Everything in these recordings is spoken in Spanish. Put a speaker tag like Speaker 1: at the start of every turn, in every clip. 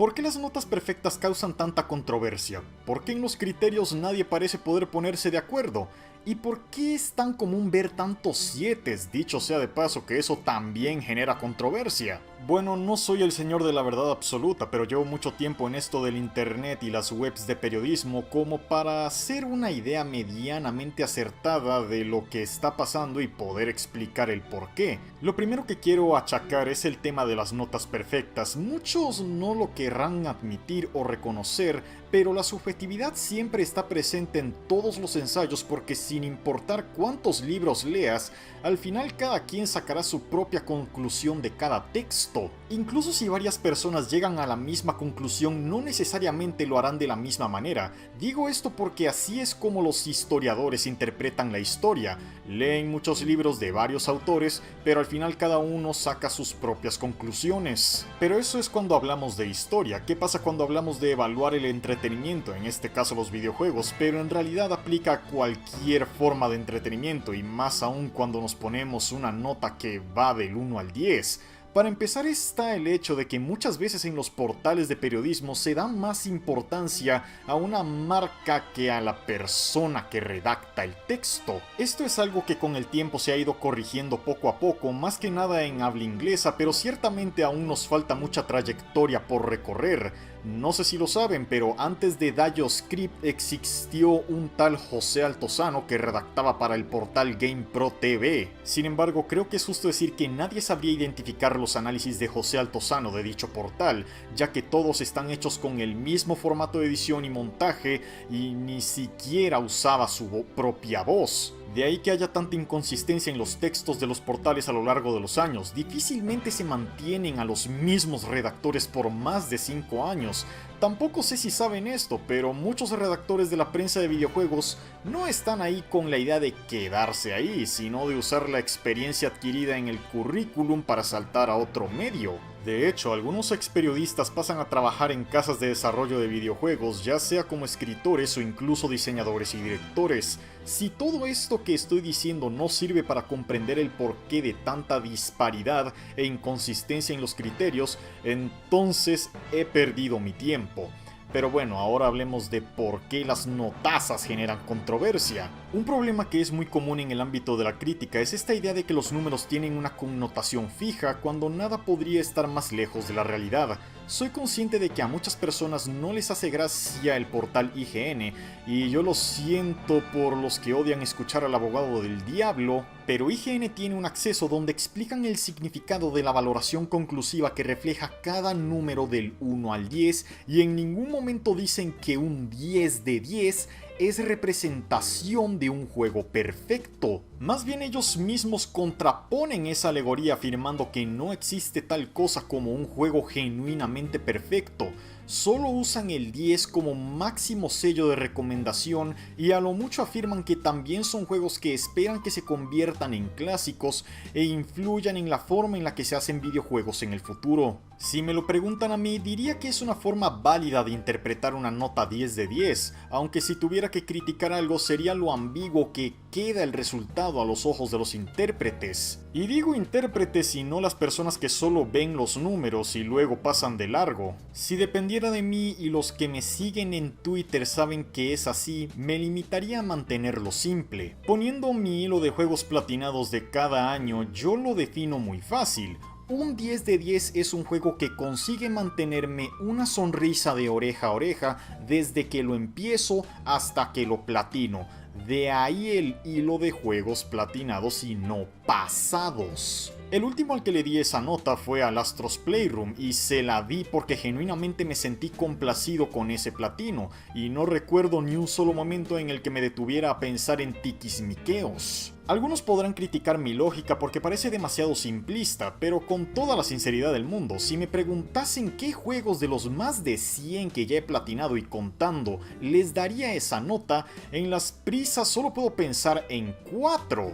Speaker 1: ¿Por qué las notas perfectas causan tanta controversia? ¿Por qué en los criterios nadie parece poder ponerse de acuerdo? ¿Y por qué es tan común ver tantos 7? Dicho sea de paso que eso también genera controversia. Bueno, no soy el señor de la verdad absoluta, pero llevo mucho tiempo en esto del internet y las webs de periodismo como para hacer una idea medianamente acertada de lo que está pasando y poder explicar el por qué. Lo primero que quiero achacar es el tema de las notas perfectas. Muchos no lo querrán admitir o reconocer, pero la subjetividad siempre está presente en todos los ensayos porque sin importar cuántos libros leas, al final cada quien sacará su propia conclusión de cada texto. Incluso si varias personas llegan a la misma conclusión, no necesariamente lo harán de la misma manera. Digo esto porque así es como los historiadores interpretan la historia. Leen muchos libros de varios autores, pero al final cada uno saca sus propias conclusiones. Pero eso es cuando hablamos de historia. ¿Qué pasa cuando hablamos de evaluar el entretenimiento? En este caso los videojuegos, pero en realidad aplica a cualquier forma de entretenimiento y más aún cuando nos ponemos una nota que va del 1 al 10. Para empezar está el hecho de que muchas veces en los portales de periodismo se da más importancia a una marca que a la persona que redacta el texto. Esto es algo que con el tiempo se ha ido corrigiendo poco a poco, más que nada en habla inglesa, pero ciertamente aún nos falta mucha trayectoria por recorrer. No sé si lo saben, pero antes de DalloScript existió un tal José Altozano que redactaba para el portal GamePro TV. Sin embargo, creo que es justo decir que nadie sabría identificar los análisis de José Altozano de dicho portal, ya que todos están hechos con el mismo formato de edición y montaje y ni siquiera usaba su propia voz. De ahí que haya tanta inconsistencia en los textos de los portales a lo largo de los años. Difícilmente se mantienen a los mismos redactores por más de 5 años. Tampoco sé si saben esto, pero muchos redactores de la prensa de videojuegos no están ahí con la idea de quedarse ahí, sino de usar la experiencia adquirida en el currículum para saltar a otro medio. De hecho, algunos ex periodistas pasan a trabajar en casas de desarrollo de videojuegos, ya sea como escritores o incluso diseñadores y directores. Si todo esto que estoy diciendo no sirve para comprender el porqué de tanta disparidad e inconsistencia en los criterios, entonces he perdido mi tiempo. Pero bueno, ahora hablemos de por qué las notazas generan controversia. Un problema que es muy común en el ámbito de la crítica es esta idea de que los números tienen una connotación fija cuando nada podría estar más lejos de la realidad. Soy consciente de que a muchas personas no les hace gracia el portal IGN, y yo lo siento por los que odian escuchar al abogado del diablo, pero IGN tiene un acceso donde explican el significado de la valoración conclusiva que refleja cada número del 1 al 10 y en ningún momento dicen que un 10 de 10 es representación de un juego perfecto. Más bien ellos mismos contraponen esa alegoría afirmando que no existe tal cosa como un juego genuinamente perfecto. Solo usan el 10 como máximo sello de recomendación y a lo mucho afirman que también son juegos que esperan que se conviertan en clásicos e influyan en la forma en la que se hacen videojuegos en el futuro. Si me lo preguntan a mí, diría que es una forma válida de interpretar una nota 10 de 10, aunque si tuviera que criticar algo sería lo ambiguo que queda el resultado a los ojos de los intérpretes. Y digo intérpretes y no las personas que solo ven los números y luego pasan de largo. Si dependiera de mí y los que me siguen en Twitter saben que es así, me limitaría a mantenerlo simple. Poniendo mi hilo de juegos platinados de cada año, yo lo defino muy fácil. Un 10 de 10 es un juego que consigue mantenerme una sonrisa de oreja a oreja desde que lo empiezo hasta que lo platino. De ahí el hilo de juegos platinados y no pasados. El último al que le di esa nota fue al Astro's Playroom y se la di porque genuinamente me sentí complacido con ese platino y no recuerdo ni un solo momento en el que me detuviera a pensar en tiquismiqueos. Algunos podrán criticar mi lógica porque parece demasiado simplista, pero con toda la sinceridad del mundo, si me preguntasen qué juegos de los más de 100 que ya he platinado y contando les daría esa nota, en las prisas solo puedo pensar en 4.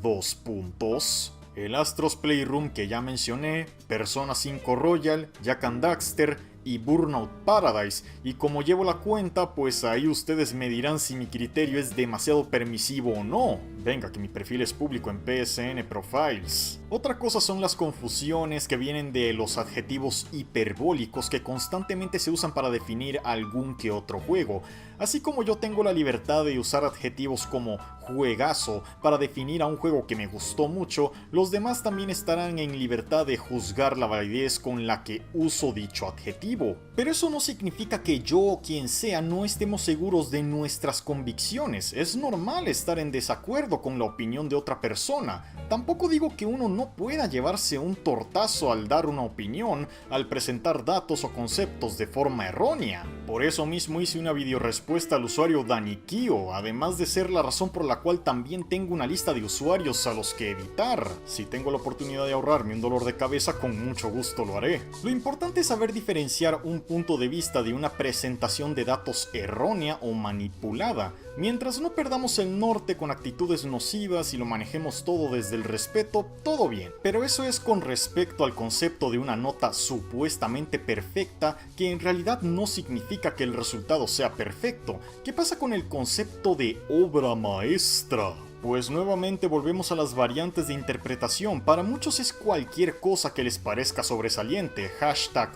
Speaker 1: 2 puntos. El Astro's Playroom que ya mencioné, Persona 5 Royal, Jak and Daxter y Burnout Paradise, y como llevo la cuenta, pues ahí ustedes me dirán si mi criterio es demasiado permisivo o no. Venga, que mi perfil es público en PSN Profiles. Otra cosa son las confusiones que vienen de los adjetivos hiperbólicos que constantemente se usan para definir algún que otro juego. Así como yo tengo la libertad de usar adjetivos como juegazo para definir a un juego que me gustó mucho, los demás también estarán en libertad de juzgar la validez con la que uso dicho adjetivo. Pero eso no significa que yo o quien sea no estemos seguros de nuestras convicciones. Es normal estar en desacuerdo con la opinión de otra persona. Tampoco digo que uno no pueda llevarse un tortazo al dar una opinión, al presentar datos o conceptos de forma errónea. Por eso mismo hice una videorespuesta al usuario Danikio, además de ser la razón por la cual también tengo una lista de usuarios a los que evitar. Si tengo la oportunidad de ahorrarme un dolor de cabeza, con mucho gusto lo haré. Lo importante es saber diferenciar un punto de vista de una presentación de datos errónea o manipulada. Mientras no perdamos el norte con actitudes nocivas y lo manejemos todo desde el respeto, todo bien. Pero eso es con respecto al concepto de una nota supuestamente perfecta, que en realidad no significa que el resultado sea perfecto. ¿Qué pasa con el concepto de obra maestra? Pues nuevamente volvemos a las variantes de interpretación. Para muchos es cualquier cosa que les parezca sobresaliente,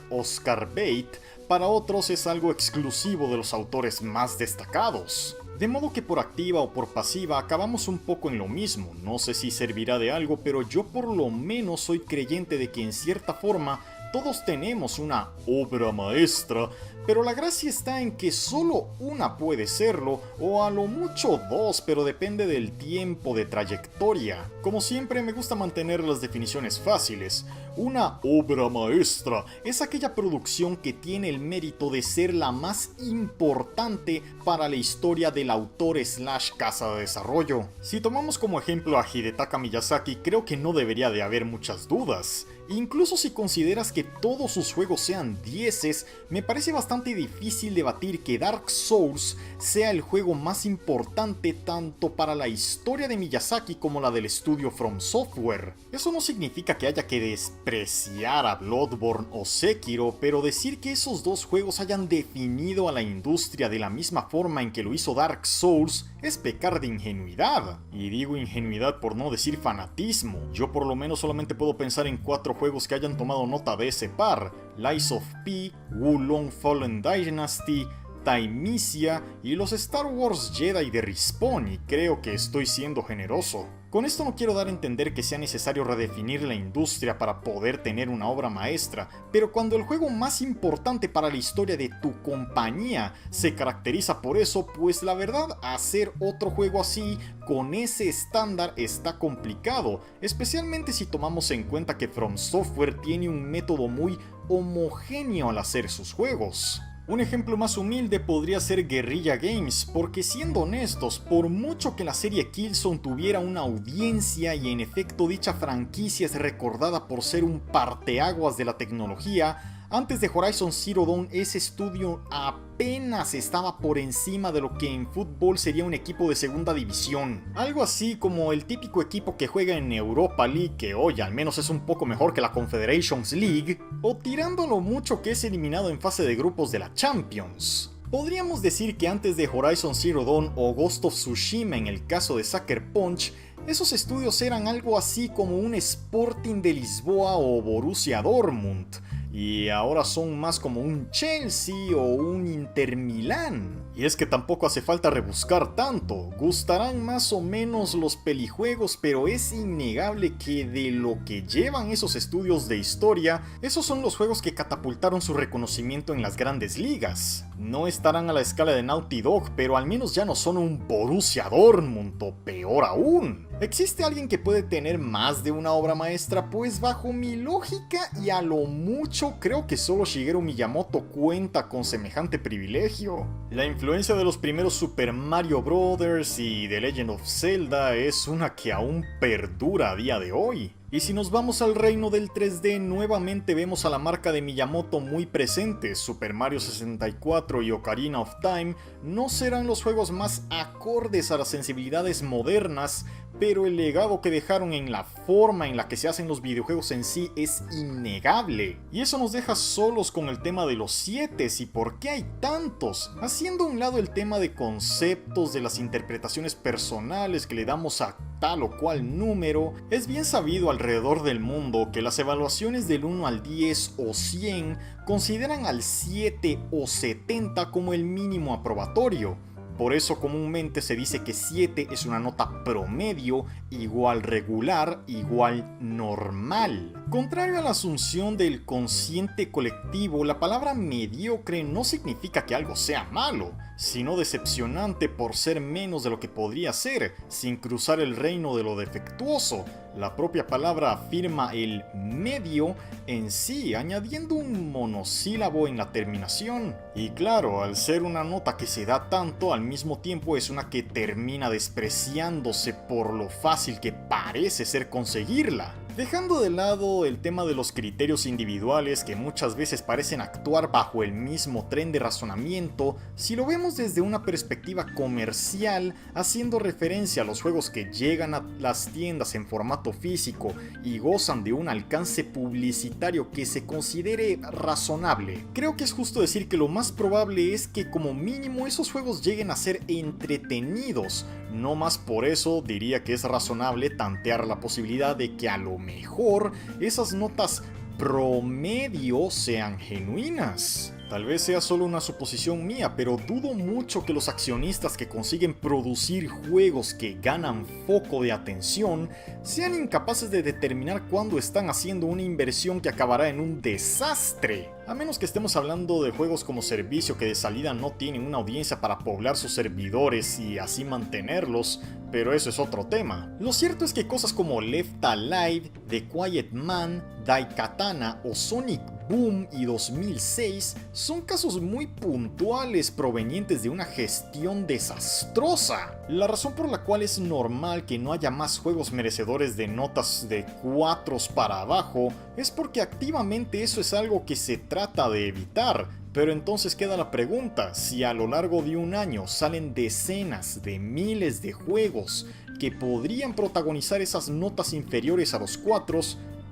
Speaker 1: #OscarBait. Para otros es algo exclusivo de los autores más destacados. De modo que por activa o por pasiva acabamos un poco en lo mismo. No sé si servirá de algo, pero yo por lo menos soy creyente de que en cierta forma todos tenemos una obra maestra, pero la gracia está en que solo una puede serlo, o a lo mucho dos, pero depende del tiempo de trayectoria. Como siempre, me gusta mantener las definiciones fáciles. Una obra maestra es aquella producción que tiene el mérito de ser la más importante para la historia del autor / casa de desarrollo. Si tomamos como ejemplo a Hidetaka Miyazaki, creo que no debería de haber muchas dudas. Incluso si consideras que todos sus juegos sean dieces, me parece bastante difícil debatir que Dark Souls sea el juego más importante tanto para la historia de Miyazaki como la del estudio From Software. Eso no significa que haya que despreciar a Bloodborne o Sekiro, pero decir que esos dos juegos hayan definido a la industria de la misma forma en que lo hizo Dark Souls es pecar de ingenuidad. Y digo ingenuidad por no decir fanatismo. Yo por lo menos solamente puedo pensar en 4 juegos que hayan tomado nota de ese par: Lies of P, Wulong Fallen Dynasty, Taimisia y los Star Wars Jedi de Respawn, y creo que estoy siendo generoso. Con esto no quiero dar a entender que sea necesario redefinir la industria para poder tener una obra maestra, pero cuando el juego más importante para la historia de tu compañía se caracteriza por eso, pues la verdad, hacer otro juego así, con ese estándar, está complicado, especialmente si tomamos en cuenta que From Software tiene un método muy homogéneo al hacer sus juegos. Un ejemplo más humilde podría ser Guerrilla Games, porque siendo honestos, por mucho que la serie Killzone tuviera una audiencia y en efecto dicha franquicia es recordada por ser un parteaguas de la tecnología, antes de Horizon Zero Dawn ese estudio apenas estaba por encima de lo que en fútbol sería un equipo de segunda división. Algo así como el típico equipo que juega en Europa League, que hoy al menos es un poco mejor que la Confederations League, o tirando lo mucho que es eliminado en fase de grupos de la Champions. Podríamos decir que antes de Horizon Zero Dawn o Ghost of Tsushima en el caso de Sucker Punch, esos estudios eran algo así como un Sporting de Lisboa o Borussia Dortmund, y ahora son más como un Chelsea o un Inter Milán. Y es que tampoco hace falta rebuscar tanto, gustarán más o menos los pelijuegos, pero es innegable que de lo que llevan esos estudios de historia, esos son los juegos que catapultaron su reconocimiento en las grandes ligas. No estarán a la escala de Naughty Dog, pero al menos ya no son un Borussia Dortmund, o peor aún. ¿Existe alguien que puede tener más de una obra maestra? Pues bajo mi lógica y a lo mucho creo que solo Shigeru Miyamoto cuenta con semejante privilegio. La influencia de los primeros Super Mario Bros. Y The Legend of Zelda es una que aún perdura a día de hoy. Y si nos vamos al reino del 3D, nuevamente vemos a la marca de Miyamoto muy presente. Super Mario 64 y Ocarina of Time no serán los juegos más acordes a las sensibilidades modernas, pero el legado que dejaron en la forma en la que se hacen los videojuegos en sí es innegable. Y eso nos deja solos con el tema de los 7 y por qué hay tantos, haciendo a un lado el tema de conceptos, de las interpretaciones personales que le damos a tal o cual número. Es bien sabido alrededor del mundo que las evaluaciones del 1 al 10 o 100 consideran al 7 o 70 como el mínimo aprobatorio. Por eso comúnmente se dice que 7 es una nota promedio, igual regular, igual normal. Contrario a la asunción del consciente colectivo, la palabra mediocre no significa que algo sea malo, sino decepcionante por ser menos de lo que podría ser, sin cruzar el reino de lo defectuoso. La propia palabra afirma el medio en sí, añadiendo un monosílabo en la terminación. Y claro, al ser una nota que se da tanto, al mismo tiempo es una que termina despreciándose por lo fácil que parece ser conseguirla. Dejando de lado el tema de los criterios individuales que muchas veces parecen actuar bajo el mismo tren de razonamiento, si lo vemos desde una perspectiva comercial, haciendo referencia a los juegos que llegan a las tiendas en formato físico y gozan de un alcance publicitario que se considere razonable, creo que es justo decir que lo más probable es que como mínimo esos juegos lleguen a ser entretenidos. No más por eso diría que es razonable tantear la posibilidad de que a lo mejor esas notas promedio sean genuinas. Tal vez sea solo una suposición mía, pero dudo mucho que los accionistas que consiguen producir juegos que ganan foco de atención sean incapaces de determinar cuándo están haciendo una inversión que acabará en un desastre. A menos que estemos hablando de juegos como servicio que de salida no tienen una audiencia para poblar sus servidores y así mantenerlos, pero eso es otro tema. Lo cierto es que cosas como Left Alive, The Quiet Man, Daikatana o Sonic Boom y 2006 son casos muy puntuales provenientes de una gestión desastrosa. La razón por la cual es normal que no haya más juegos merecedores de notas de 4 para abajo es porque activamente eso es algo que se trata de evitar. Pero entonces queda la pregunta, si a lo largo de un año salen decenas de miles de juegos que podrían protagonizar esas notas inferiores a los 4,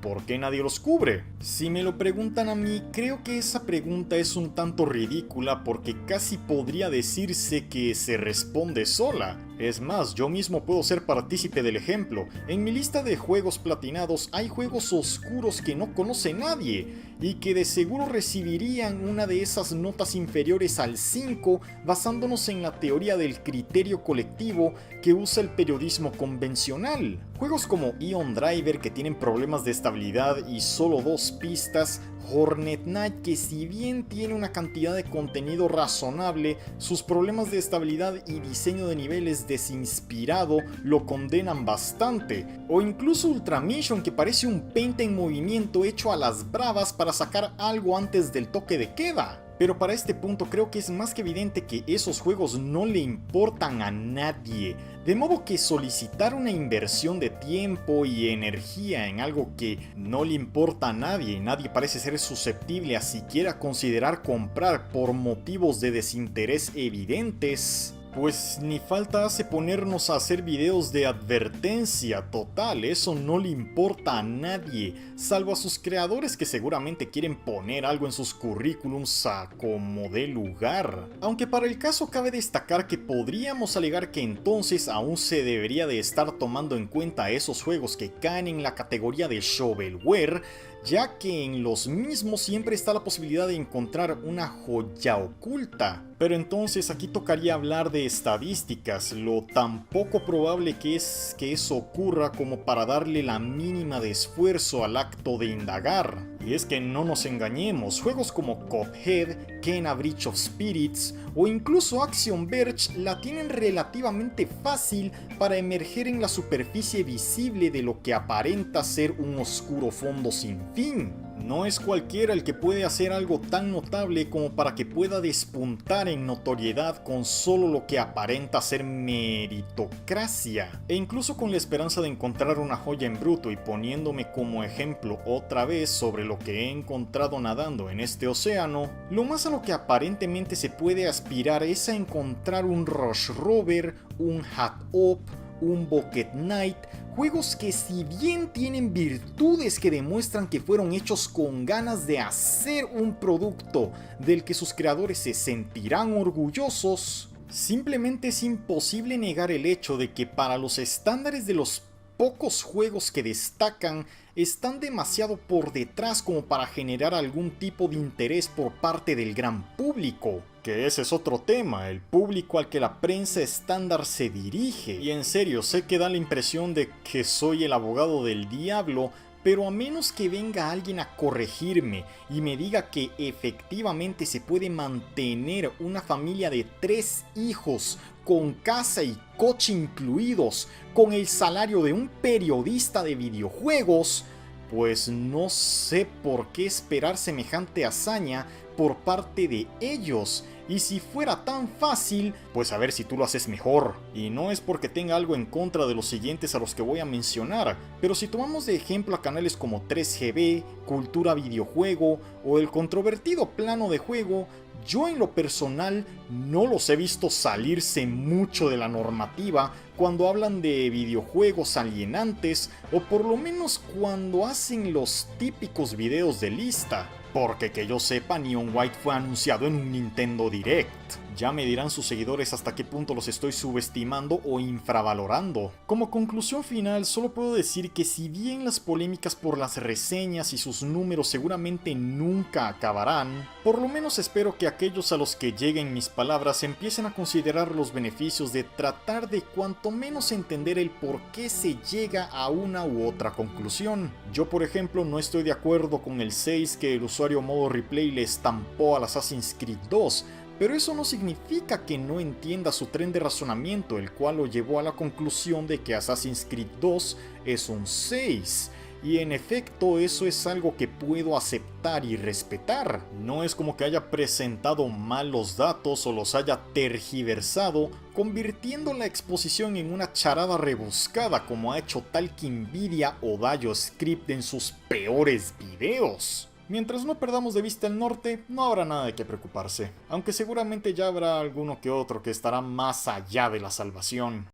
Speaker 1: ¿por qué nadie los cubre? Si me lo preguntan a mí, creo que esa pregunta es un tanto ridícula porque casi podría decirse que se responde sola. Es más, yo mismo puedo ser partícipe del ejemplo. En mi lista de juegos platinados hay juegos oscuros que no conoce nadie y que de seguro recibirían una de esas notas inferiores al 5 basándonos en la teoría del criterio colectivo que usa el periodismo convencional. Juegos como Eon Driver que tienen problemas de estabilidad y solo 2 pistas, Hornet Knight que si bien tiene una cantidad de contenido razonable, sus problemas de estabilidad y diseño de niveles desinspirado lo condenan bastante, o incluso Ultra Mission que parece un paint en movimiento hecho a las bravas para sacar algo antes del toque de queda. Pero para este punto creo que es más que evidente que esos juegos no le importan a nadie, de modo que solicitar una inversión de tiempo y energía en algo que no le importa a nadie y nadie parece ser susceptible a siquiera considerar comprar por motivos de desinterés evidentes, pues ni falta hace ponernos a hacer videos de advertencia total, eso no le importa a nadie, salvo a sus creadores que seguramente quieren poner algo en sus currículums a como dé lugar. Aunque para el caso cabe destacar que podríamos alegar que entonces aún se debería de estar tomando en cuenta esos juegos que caen en la categoría de shovelware, ya que en los mismos siempre está la posibilidad de encontrar una joya oculta. Pero entonces aquí tocaría hablar de estadísticas, lo tan poco probable que es que eso ocurra como para darle la mínima de esfuerzo al acto de indagar. Y es que no nos engañemos, juegos como Cuphead, Kena Breach of Spirits o incluso Action Verge la tienen relativamente fácil para emerger en la superficie visible de lo que aparenta ser un oscuro fondo sin fin. No es cualquiera el que puede hacer algo tan notable como para que pueda despuntar en notoriedad con solo lo que aparenta ser meritocracia. E incluso con la esperanza de encontrar una joya en bruto y poniéndome como ejemplo otra vez sobre lo que he encontrado nadando en este océano, lo más a lo que aparentemente se puede aspirar es a encontrar un Rush Rover, un Hat Up, un Bucket Knight, juegos que si bien tienen virtudes que demuestran que fueron hechos con ganas de hacer un producto del que sus creadores se sentirán orgullosos, simplemente es imposible negar el hecho de que para los estándares de los pocos juegos que destacan, están demasiado por detrás como para generar algún tipo de interés por parte del gran público. Que ese es otro tema, el público al que la prensa estándar se dirige. Y en serio, sé que da la impresión de que soy el abogado del diablo, pero a menos que venga alguien a corregirme y me diga que efectivamente se puede mantener una familia de 3 hijos con casa y coche incluidos con el salario de un periodista de videojuegos, pues no sé por qué esperar semejante hazaña por parte de ellos. Y si fuera tan fácil, pues a ver si tú lo haces mejor. Y no es porque tenga algo en contra de los siguientes a los que voy a mencionar, pero si tomamos de ejemplo a canales como 3GB, Cultura Videojuego o el controvertido Plano de Juego, yo en lo personal no los he visto salirse mucho de la normativa cuando hablan de videojuegos alienantes, o por lo menos cuando hacen los típicos videos de lista. Porque que yo sepa, Neon White fue anunciado en un Nintendo Direct. Ya me dirán sus seguidores hasta qué punto los estoy subestimando o infravalorando. Como conclusión final, solo puedo decir que si bien las polémicas por las reseñas y sus números seguramente nunca acabarán, por lo menos espero que aquellos a los que lleguen mis palabras empiecen a considerar los beneficios de tratar de cuanto menos entender el por qué se llega a una u otra conclusión. Yo, por ejemplo, no estoy de acuerdo con el 6 que el usuario modo replay le estampó al Assassin's Creed 2, pero eso no significa que no entienda su tren de razonamiento, el cual lo llevó a la conclusión de que Assassin's Creed 2 es un 6. Y en efecto, eso es algo que puedo aceptar y respetar. No es como que haya presentado mal los datos o los haya tergiversado, convirtiendo la exposición en una charada rebuscada como ha hecho tal que Nvidia o Dayo Script en sus peores videos. Mientras no perdamos de vista el norte, no habrá nada de qué preocuparse, aunque seguramente ya habrá alguno que otro que estará más allá de la salvación.